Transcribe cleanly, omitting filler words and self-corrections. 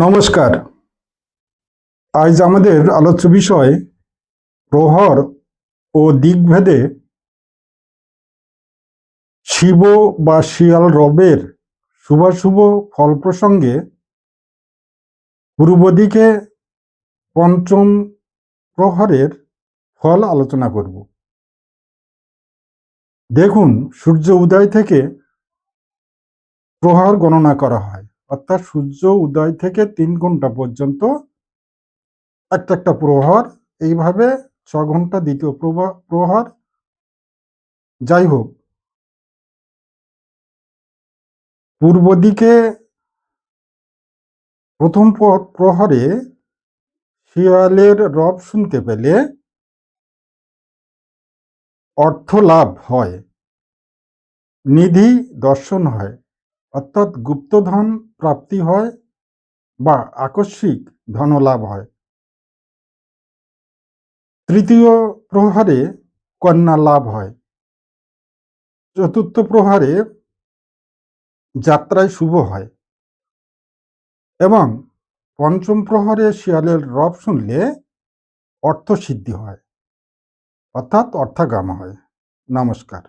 নমস্কার। আজ আমাদের আলোচ্য বিষয় প্রহর ও দিকভেদে শিব বা শিয়াল রবের শুভাশুভ ফল প্রসঙ্গে পূর্ব দিকে পঞ্চম প্রহরের ফল আলোচনা করব। দেখুন, সূর্য উদয় থেকে প্রহর গণনা করা হয়, অর্থাৎ সূর্য উদয় থেকে 3 ঘন্টা পর্যন্ত একটা প্রহর, এইভাবে 6 ঘন্টা দ্বিতীয় প্রহর। যাই হোক, পূর্ব দিকে প্রথম প্রহরে শিয়ালের রব শুনতে পেলে অর্থ লাভ হয়, নিধি দর্শন হয়, অর্থাৎ গুপ্তধন প্রাপ্তি হয় বা আকস্মিক ধনলাভ হয়। তৃতীয় প্রহরে কন্যা লাভ হয়। চতুর্থ প্রহরে যাত্রায় শুভ হয় এবং পঞ্চম প্রহরে শিয়ালের রব শুনলে অর্থ সিদ্ধি হয়, অর্থাৎ অর্থাগম হয়। নমস্কার।